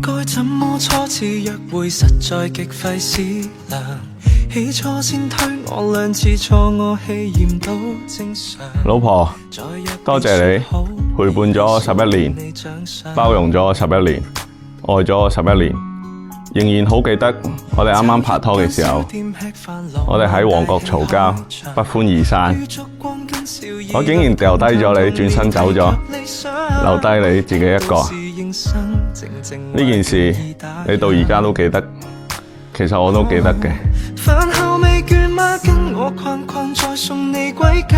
該怎麼初次約會實在極費思量，起初先推我兩次錯，我氣焰都正常。老婆，多謝你陪伴咗我11年，包容咗我11年，愛咗我11年，仍然好記得我哋啱啱拍拖嘅時候，我哋喺旺角嘈交，不歡而散。我竟然掉低咗你，轉身走咗，留低你自己一個。呢件事你到而家都記得，其實我都記得嘅。飯後未倦嗎？跟我逛逛再送你歸家。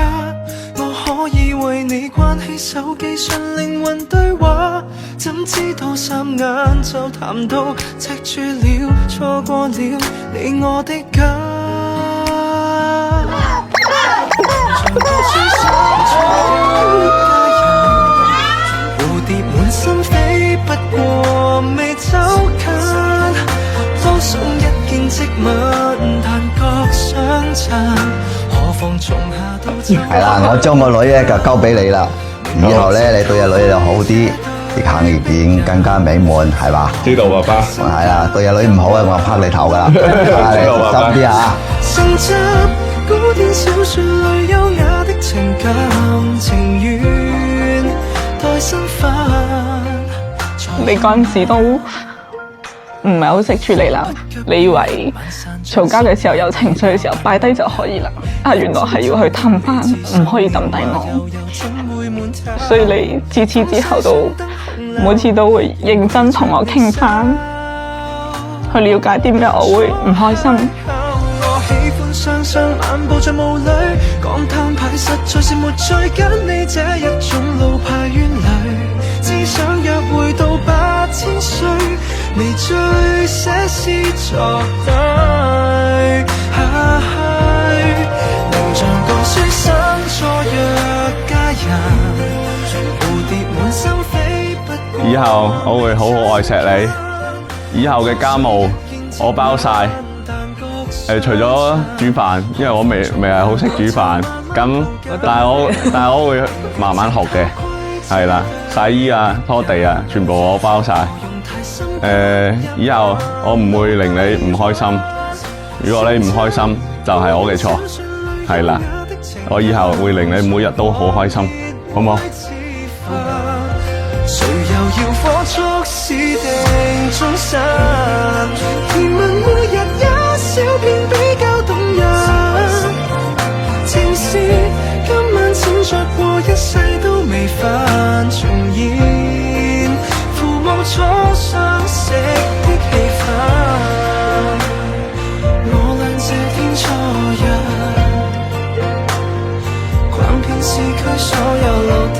我可以為你關起手機，純靈魂對話。怎知道霎眼就談到赤柱了，錯過了你我的家。蝴蝶滿心飛，不過未走近。多送一件織物，但覺相襯。何況從下到秋。係啦，我將個女咧就交俾你啦。以後咧，你對阿女就好啲，啲行業變更加美滿，係嘛？知道爸爸。係啦，對阿女唔好啊，我拍你頭噶啦。知道爸爸。小心啲啊！承襲古典小說裏優雅的情感情緣，待身份。你嗰陣時都唔係好識處理啦，你以為嘈交嘅時候有情緒嘅時候擺低就可以啦，原來係要去氹翻，唔可以抌低我。所以你自此之後都每次都會認真同我傾翻，去了解點解我會唔開心。我喜歡雙雙漫步在霧裏，講攤牌實在是沒趣，跟你這一種老派冤侶，只想約會到8000歲，未醉寫詩作對。能像個書生錯約佳人，蝴蝶滿心飛不。以後我會好好愛錫你，以後嘅家務我包晒。除咗煮飯，因為我未係好識煮飯，咁但係我會慢慢學嘅，係啦，洗衣啊、拖地啊，全部我包晒。以後我唔會令你唔開心，如果你唔開心，就係我嘅錯，係啦，我以後會令你每日都好開心，好唔好？誰又要火速私定終身？甜蜜每日一小片比較動人，情事今晚閃着過一世都未犯重現，父母初相識的氣氛，我倆這天初約，逛遍市區所有路燈。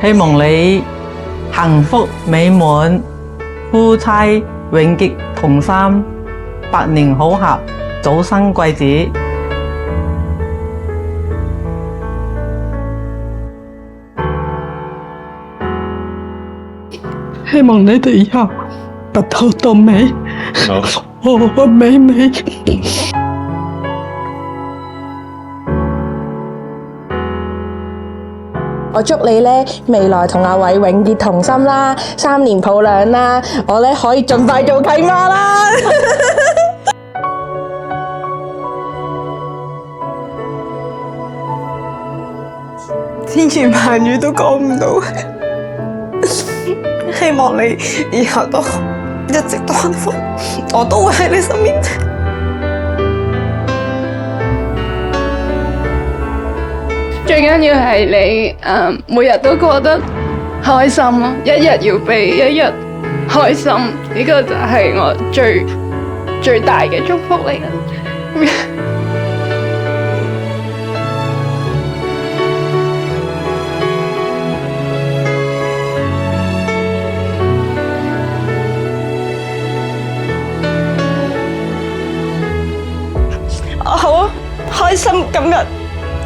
希望你幸福美滿，夫妻永結同心，百年好合，早生貴子。希望你哋以後白頭到尾，和和美美。我祝你咧未來同阿偉永結同心啦，3年抱兩啦，我咧可以盡快做契媽啦。千言萬語都講唔到，希望你以後都一直都幸福，我都會喺你身邊。祝最緊要係你每日都過得開心咯，一日要比一日開心，呢個就係我最大嘅祝福嚟嘅。我好開心今日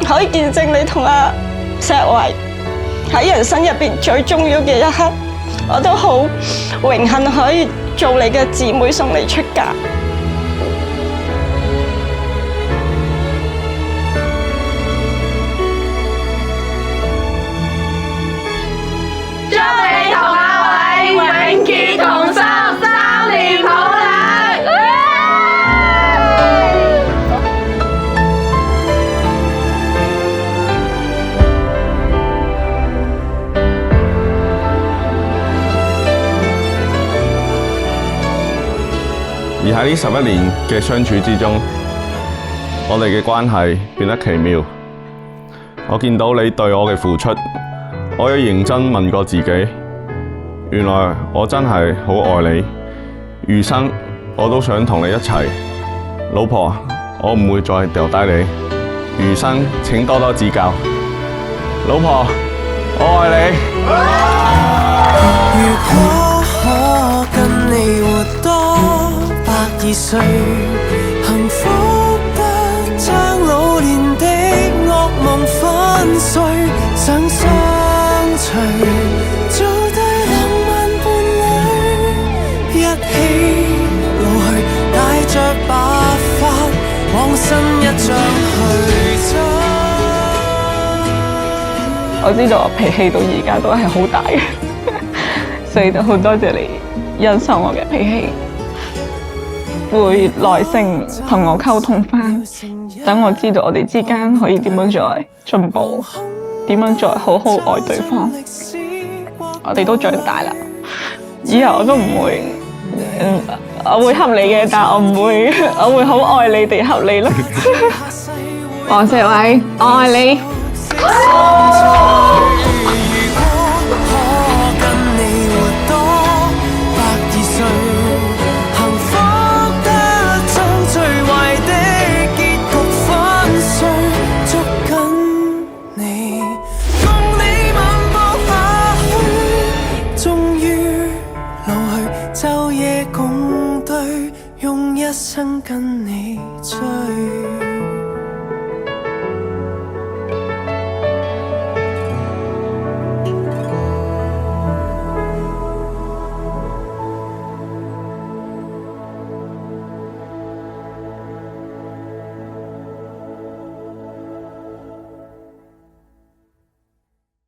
可以見證你同阿石偉喺人生入邊最重要嘅一刻，我都好榮幸可以做你嘅姊妹送你出嫁。祝你同阿偉永結同心，3年抱兩。而喺呢11年嘅相處之中，我哋嘅關係變得奇妙。我見到你對我嘅付出，我有認真問過自己，原來我真係好愛你，餘生我都想同你一齊。老婆，我唔會再掉低你，餘生請多多指教。老婆，我愛你。如果可跟你活多120歲，幸福得將老年的噩夢粉碎，想相隨，做對浪漫伴侶，一起老去，帶着白髮往新一章去追。我知道我脾氣到而家都係好大嘅，所以都好多謝你欣賞我嘅脾氣，會耐性同我溝通返，等我知道我哋之間可以點樣再進步，點樣再好好愛對方。我哋都長大啦，以後我都唔會，我會恰你嘅，但我唔會，我會好愛你哋恰你咯。黃石偉，我愛你。晝夜共對，用一生跟你。